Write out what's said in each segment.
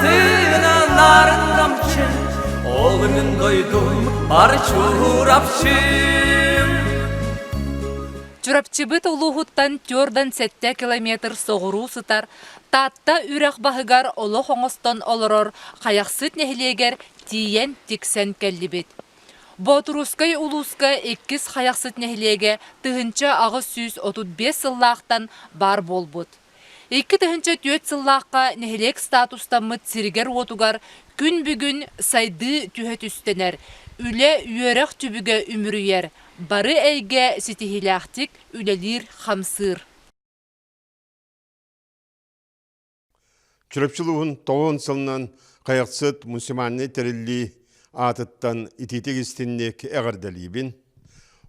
астына нарын камчы, олымын койдум бар чурапчым. Чурапчыбыт улуғыттан 4-7 километр соғыру сытар, татта үрәк бағығар олы хоңыстан олырор, қаяқсыт нәхілегер тиен тиксен кәллібет. Ботурускай улуска 2 қаяқсыт нәхілеге тыхынча ағы 135 сыллақтан бар болбыт. 2 тыхынча 4 сыллаққа нәхілек статустамыт сиргер отугар күн бүгін сайды түйет үстенер, үле үйерек түбіге үмірүйер. Бары әйге сетихилақтик үлелер хамсыр. Чүрөпчілуғын 9 сылынан қаяқсыт мұсыманны тәрілі атыттан итетек істіннек әғардалибін.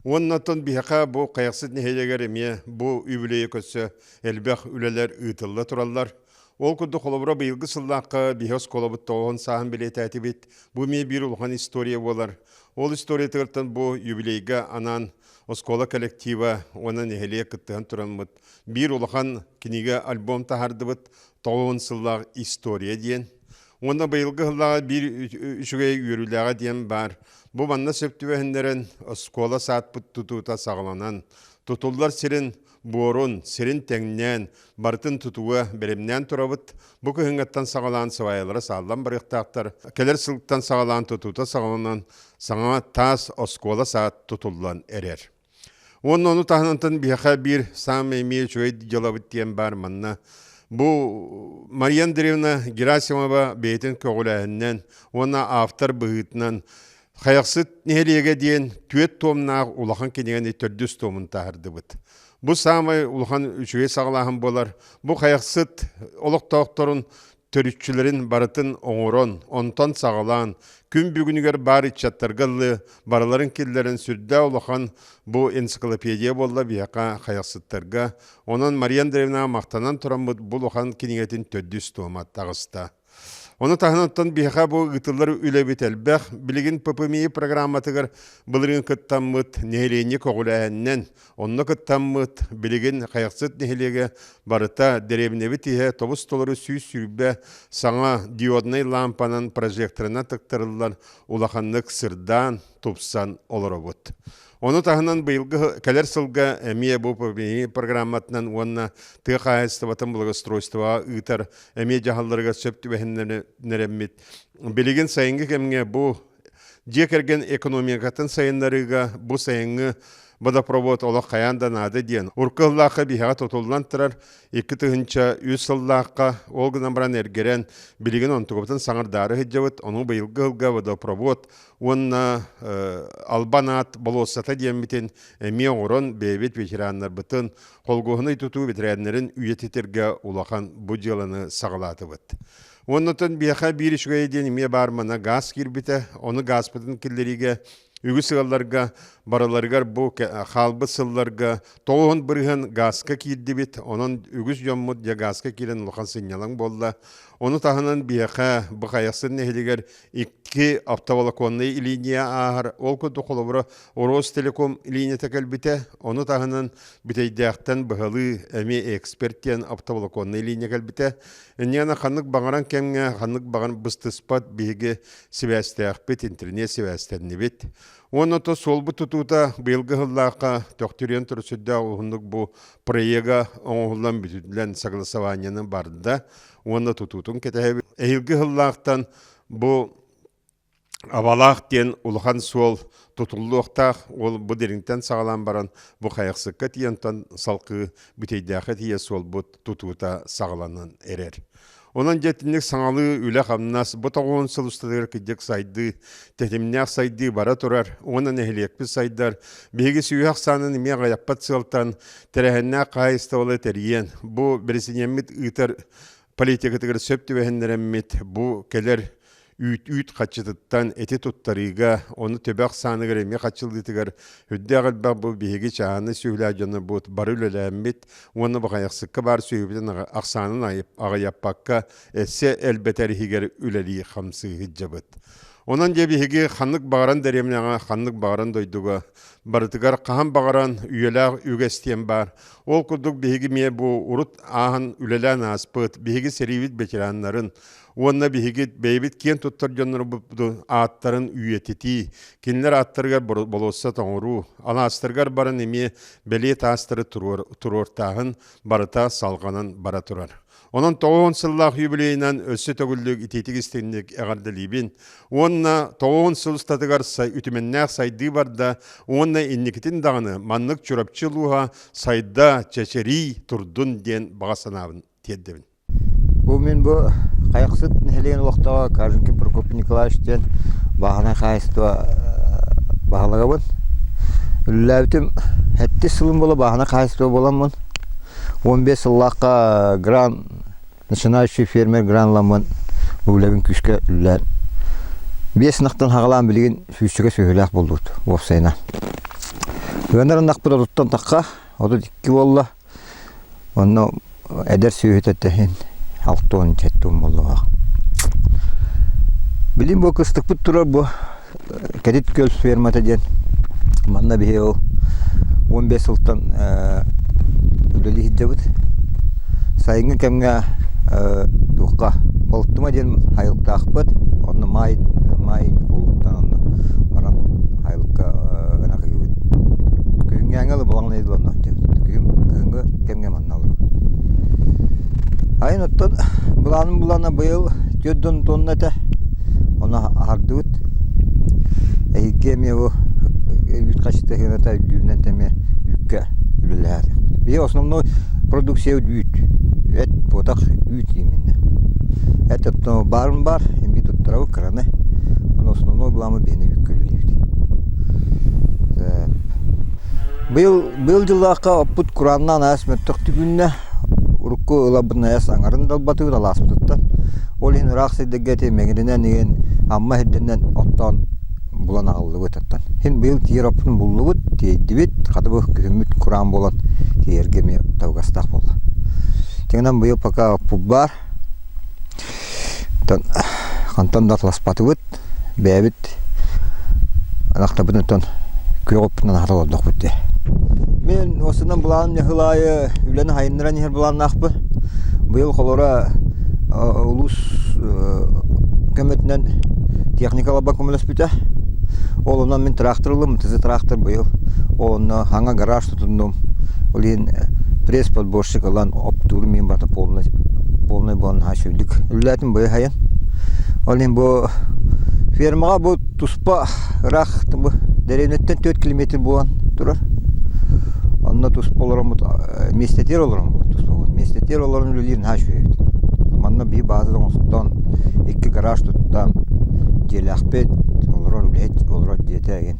Оннатын бияқа бұл қаяқсыт нехелегер еме бұл үбілейі көсі әлбәқ үлелер ұйтылы тұралар. Ол күрді қолыбыра бұйылғы сыллаққа бейхос қолыбыт 9 сағын білет әтібет. Бұл ме бір ұлған история болар. Ол история тығыртын бұл юбилейға анан оскола коллектива оны нехелеге күттіған тұранмыд. Бір ұлған кенеге альбом тахардыбыд 9 сыллақ история дейін. Онда бұйылғы ғылаға бір үшіге үйіріліға дейін бар. Бұл банна сөптівәхіндерін оскола саат бұт тұтуыта сағыланан. Тұтулар сирин борун, сирин тәңнен, бартын тұтуы беремнен тұрабыт. Бұл күхіңгаттан сағалан сывайылары сағалан барықтақтар. Келер сылықтан сағалан тұтуыта сағаланан саңа тас оскола саат тұтулан әрер. Оны тағынантын бияқа бір сам әмей жөйд жалабыт дейін бар манна. Бұл Мария Андреевна Герасимова бейтін көғіләйіннен, оны автор бұғытынан қаяқсыт нелеге дейін түйет томнағы улахан кенеген 400 томын тағырды бұд. Бұл самай улахан үшіге сағылағын болар. Бұл қаяқсыт олық-тауқтарын төрүтчүлерин барытын оңорон, онтон сағалан, күн бүгінігер бар итчаттарғылы, бараларын келдерін сүрді олахан бұл энциклопедия болла бияқа қаяқсыттарға. Онын Мария Андреевна мақтанан тұрамыд бұл оған кенегетін 400 тома тағыста. Оны тағынаттан бияқа бұл ұтылар үләбет әлбәқ, білігін ППМИ программатығыр бұлырын күттамыд нехелейіне көғіләйіннен, онны күттамыд білігін қаяқсыт нехелеге барыта дәребінебі тихе тобыс толыры сүй-сүйбе саңа диодный лампанын прожекторына тықтырылар улаханлық сырдан тупсан олар бұд. Оны тағынан бұйылғы кәлер сылға әмия бұл программатынан онына тұғы қайыстыватын благостройствоға ұйтар әмия жағаларға сөпті бәхінлеріммет. Білеген сайынғы кәмге бұл жекерген экономикатын сайынларыға бұл сайынғы водопровод олық қаяндан ады дейін. Урқыллаққа бияға тұтылдан тұрар 2 тұғынша 3 сыллаққа олғынан баран әргерен білеген онтығыптың саңырдары хеджавыт, оның бұйылғы ғылға водопровод, онына албанат болосата деймітен әме оңырын бәйбет ветеранлар бұтын қолғығыны тұту ветеранларын үйететерге улақан бұл жыланы сағылаты бұд. Оннатын бияқа бір ішіге дейін ме бармана газ кербіті, оны газ бұтын келдеріге үгі сығаларға, бараларғар бұл қалбы сылларға тоғын бірген газқа кейді бет, оның үгіз жоммыд я газқа келін ұлған сынялың болды. Оны тағынан бияқа бұқаяқсын нәхелігер 2 автоволоконный линия ағыр, ол көді қолыбыра Ростелеком линия тәкәл оны тағынан бітейдіяқтан бұғалы әме эксперттен автоволоконный линия кәлбіте. Әнеғана қанық бағаран кәмге, қанық баған бұстыспат бейге севәстіяқ бет, интернет севәстәдіне бет. Оны то сол бұ тұтуыта бұйылғы ғыллаққа тоқтырен тұрысыда ұғындық бұл проега оңғылан бүтілден сағылысаванияның бардында. Оны тұтуытын кетәйбі. Әйілгі ғыллақтан бұл авалақ ден ұлған сол тұтылы оқтақ, ол бұл деріңтен сағалан баран бұл қаяқсыққа тиентан салқы бүтейдәқі тие сол бұл тұтуыта сағаланын әрер. Онан жетінлік саңалы үлі қамнас, бұт оғын сыл ұстадығыр кедек сайды, тәтемнәқ сайды бара тұрар, онан әхілекпі сайдар, бейгі сүйіғақ санын іме ғаяппат сылтан, тәрәхіннәқ қайыстауылы тәрейен. Бұл бірісінеммет ұйтар политикатығыр сөпті вәхіндеріммет, бұл кәлер үйт қатшытыттан әте тұттарыға, оны төбәқ санығыр әме қатшылдытығыр, үдді ағылбақ бұл бейгі чағаны сөйлі ажаны бұд бары өлеләмет, оны бұғаяқсыққа бар сөйлбетін ақсанын ағаяппаққа әсе әлбәтәрігер өлелі қамсығы жабыд. Онан дебиһиги ханнык багаран дәремнәңә ханнык багаран дойдуга барытыгар каһан багаран үйеләг үгәстен бар. Ол курдук биһиги ме бу урут аһын үлелән аспыт биһиги серивит ветераннарын онна биһиги бейбит кен туттар жоннор бу аттарын үйетити кинлер аттарга болоса тоңру ана астыргар барын эме беле тастыры турор тагын барыта салганын бара турар. Onun 90 sılлах юбилейнан өссө төгүллүк итетигистинник эгардылибин. Онна 90 сыл статыгар үтүменнәк сайды барда, онна инникитин дагыны маннык чурапчылуга сайда чечери турдун ден багасанабын теддебин. Бу мен бу кайыксыт нелеген вактага Кажинки Прокоп Николаевичтен багана кайсытва багалагабын. Үлләбитим хәтти сылым бола багана кайсытва боламын. 15 сыллакка гран начинающий фермер гранламын үләбин күшкә үлләр. 5 нактан хагалан билген фүчүгә сөйләк булды офсайна. Гөннәрен нак продукттан такка, оды 2 болла. Онны әдер сөйтәтәһен 6 четтум болла. Билим бу кыстык бут турар бу кәдит көл фермата ден. Манна бихел 15 сылтан үләли хиҗабыт. Сайынгы кемгә дукка болттыма ден хайлыкта акпыт. Онны май булуптан онны баран хайлыкка гына кыйбыт. Күнгә аңгылы булган иде онны деп. Күнгә кемгә манналыр. Айын оттон булана быйыл 4 тонната оны ардыт. Эйгеме бу үт качты хената дүннән теме үккә үләләр. Би основной продукция үт. Эт потак үт именно. Это то барн бар, им тут траву краны. Он основной булама бене үккәләр. Быйыл җыллакка пут Кураннан асмәттек түгүннә урукку лабына ясаңарын далбаты ласпыттан. Ол ин рахсы дегете мегенен неген амма хедден оттан булана алды өтәттән. Хин быйыл тиропны буллыбыт, тейдибит, кадыбы күмүт Куран болот, тиергеме таугастак болду. Теңнән быйыл пока пубар. Тан кантан датласпатыбыт, бәбит. Анактабытын көйгөпнән харалдык битте. Мен осындан булан хылайы үләне хайыннан хер булан нахпы. Быйыл холора улус көмөтнән техникала бакымлас бите. Олонан мен тракторлым, тизе трактор быйыл. Онна ханга гараж тутундум. Олин пресс-подборщик алан оптур мен бата полный бон хашыдык. Үләтим быйыл хайын. Олин бу фермага бу туспа рах бу деренеттен 4 км булган турар. Анна тусполором местетер олором туспол. Местетер олорун үлерин хашыйт. Манна би базадан остан 2 гараж туттан желахпет олорор үлет олорор жетеген.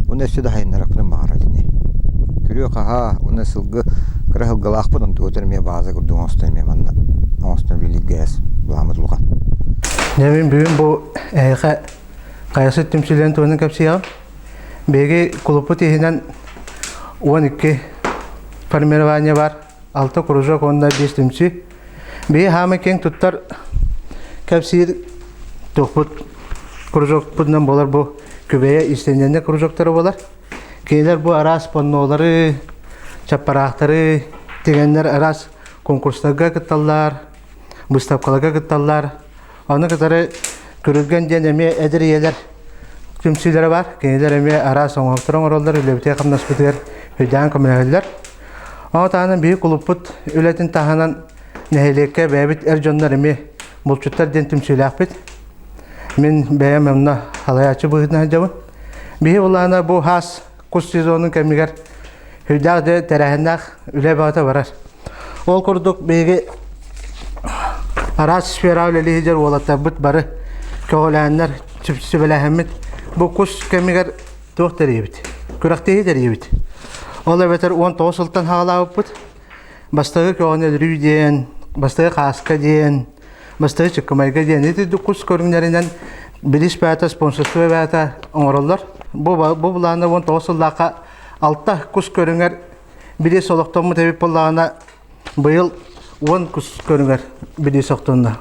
Уны сөдө хайнаракны магаратыны. Көрө каха уны сылгы кырыл галахпын төтерме база курдун остан ме манна. Остан билигес буламыдылган. Нәмин бүгін бұл қайсы түмсілен туының көпсияғым. Беге клубы тегінен 12 формирование бар, 6 кружок, онда 5 түмсі. Беге хамы кен тұттар көпсейір тоқпыт кружок бұдынан болар бұл көбейе істененде кружоктары болар. Кейлер бұл арас поннолары, чаппарақтары, дегендер арас конкурстарға кытталар, выставкаларға кытталар. Аны кытары көрүлгөн ден эме эдириелер күмсүлөр бар. Кенелер эме арас оңоктурун оролдор үлөбүтө камнаспытыр хөдөн көмөлөр. Атанын бий клубут үлөтүн таханан нехелекке бэбит эржоннор эме булчуттар ден түмсүлөкпүт. Мен бээмна халаячы быгына жабын. Бий улана бу хас кус сезонун кемигер хөдөгдө терехнак үлөбөтө барар. Ол курдук бейге Арас сфералы лидер олатта бут бары көөләннәр сүбеләһәмит бу кус кемигер доктор ебит. Күрәктәге дә ебит. Олар бетер 19 сылтан хагалап бут. Бастагы көөнә рүден, бастагы хаска ден, бастагы чыкмайга ден. Эти кус көрүннәреннән билиш бата спонсорство бата оңроллар. Бу буланы 19 сыллакка 6 кус көрүннәр биле солоктомы табип булгана быел 10 кус көрүнөр биди соктонда.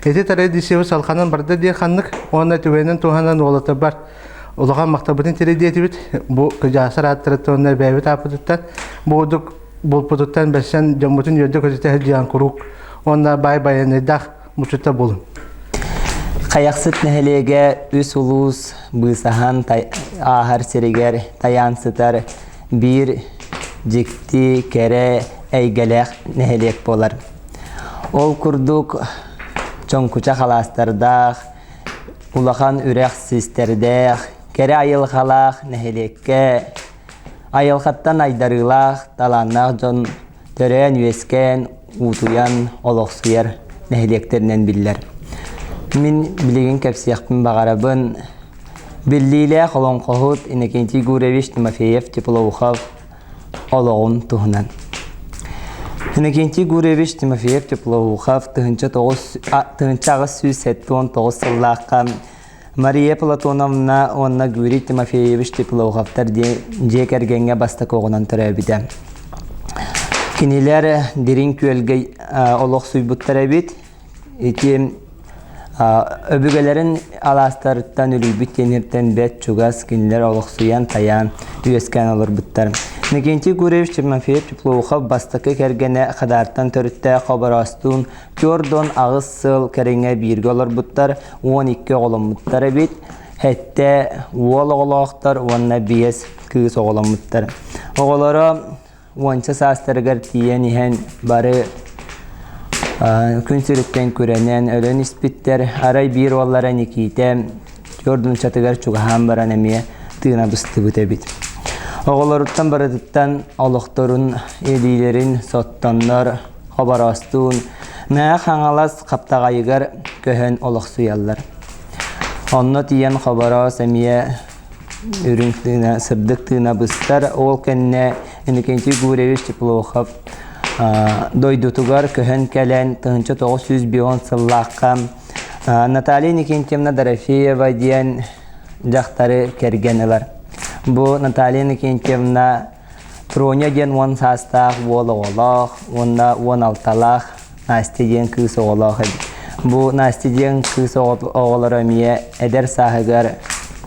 Эти традиция салханан барды диye ханнык, онна түбенен туханан олаты бар. Улахан мактабытын тередиети бит, бу кыжасыр аттырытты онна бәйбит апытыттан, будук болпутуттан бәсен жамбутын йөрді көзіте жан курук, онна бай-байынайдақ мұчытта болын. Қаяқсыт нәхелеге үс улус бұсахан ахар серегер таянсытар бір жекті кәрі әйгелек нәхелек болар. Ол күрдік чонкуча қаластардақ, улахан үрек систердек, кәрі айылғалақ нәхелекке, айылғаттан айдарылақ, таланнақ жон төрен үескен, утуян олықсуяр нәхелектерінен білдер. Мен білеген кәпсияқпен бағарабын, білдейлі қолон қоғыт Иннокентий Гуревич Тимофеев Теплоухов олығын тұғынан. Иннокентий Гуревич Тимофеев Теплоухов тұғынчағы сөз сәтті 19 сыллаққа Мария Платоновна онна Гурий Тимофеевич Теплоуховтар жекергенге баста коғынан тұры әбіді. Кенелер дерін көлге олық сұйбыттар әбіт, Öbügelerin alastarıttan ülübüt yenirten bet çugas kinler oluksuyan tayan üyesken olur büttar. Innokentий Гуревич Тимофеев Теплоухов bastakı kergene kadartan törütte kabarastun kördon ağız sıl kerenge birge olur büttar 12 oğlum büttar ebit. Hette oğlağlar onna biyes kız oğlum büttar. Oğulları onca sastırgar tiyen ihan barı Күнсүріттен көренен өлін іспіттер арай бір олара некейте көрдің чатығар чуғахан баран әмие тыына бұсты бұты бит. Оғыларыттан барадыттан олықтырын, елейлерін, соттанлар, қабарастуын, мәә қаңалас қаптағайығар көхен олық суялар. Онны тиен қабарас әмие үрін тыына, сырдық тыына бұстар, ол кәнне Иннокентий Гуревич Теплоухов дойдутугар көхен кәлән 1910 сыллаққа Наталья Никентьевна Дорофеева дейін жақтары кергенілер. Бұл Наталья Никентьевна Проня дейін 10 састақ олық, онна 16-лақ Насти дейін күйс оғылақ. Бұл Насти дейін күйс оғылар өмие әдер сағығар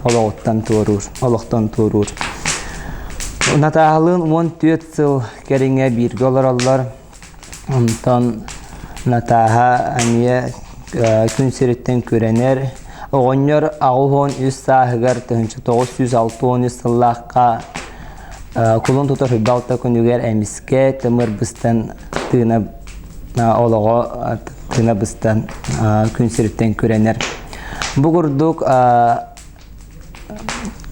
олықтан тұрur. Натағылын 14 сыл кәріңе бірге олар олар. Онтан Натаға әмие күнсіреттен көренер. Оғынер ағуғын үз сағығар 1960 сыллаққа құлын тұтар хүбалта күнігер әміске тымыр бұстан тыына олығы тыына бұстан күнсіреттен көренер. Бұғырдық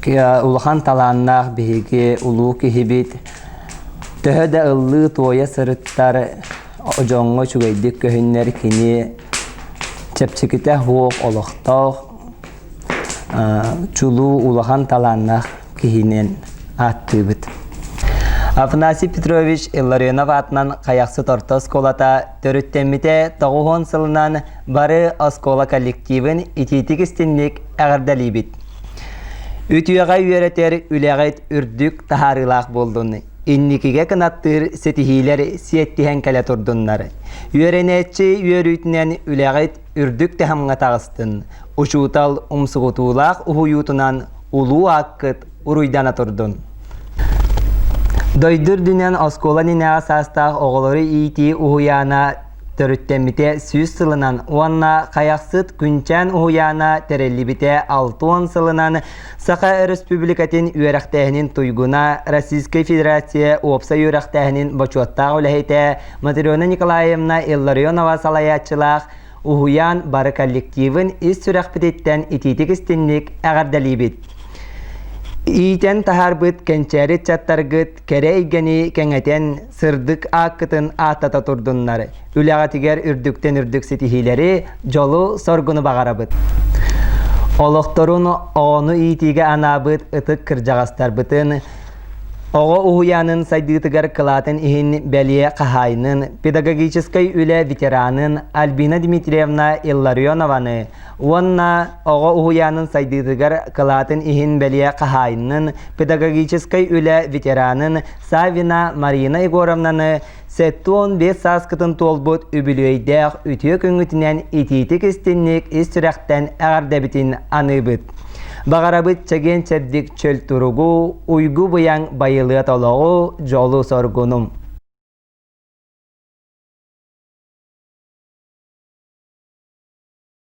улахан таланнақ бігеге улу кехебет төһөдә ыллы тоя сырыттар жоңго чугайдык көхіннер кені чепчеките хуок олықтау чулу улахан таланнақ кехинен аттыбыт. Афанасий Петрович Илларионов атынан қаяқсы торта сколата төріттеммите 9 сылынан бары оскола коллективін итетік істенлік әғірдәлейбет. Ütüyağa üyeretер үләғет үрдік тахарылақ болдуны. Инникеге кынаттыр сетихилер сиеттиhen кәлі тұрдынлары. Үйеренетші үйерүйтінен үләғет үрдік тәхамға тағыстын. Ушутал умсығытулақ ұхуютынан улу аққыт ұруйдана тұрдын. Дойдыр дүнен оскола нинеға састақ оғылары ити ұхуяна төріттеммите сүз сылынан, уанна қаяқсыт күнчән ұхуяна тәрелібіте 6 сылынан Сақа Республикатын үйерақтәхінін тұйгуна Российская Федерация опса үйерақтәхінін бачуаттағы үләхеті Матрёна Николаевна Илларионова салаятчылақ ұхуян бары коллективін із сүрәқпететтен итетік істенлік әғардалибет. Итен тахарбыт кенчәрет чаттаргыт кәрейгені кәңәтен сырдық аққытын аттата тұрдынлары. Үләғатигер үрдіктен үрдік сетихилері жолу соргуны бағарабыт. Олықтырын оғыны итиге анабыт ытық кіржағастар бұтын Оғы уһуянын сайдыытыгар кылатын иһин бәлие қахайнын, педагогической үлі ветеранын Альбина Дмитриевна Илларионованы, онна оғы уһуянын сайдыытыгар кылатын иһин бәлие қахайнын, педагогической үлі ветеранын Савина Марина Егоровнаны сеттуон 5 саскытын толбут үбілөйдәқ үтіе көңітінен ититік істеннік істірәқтен әғардәбітін аныбыт. Бағарабыт чеген чәддік чөл тұруғу, ұйгу бұяң байылы толуғу жолу соргунум.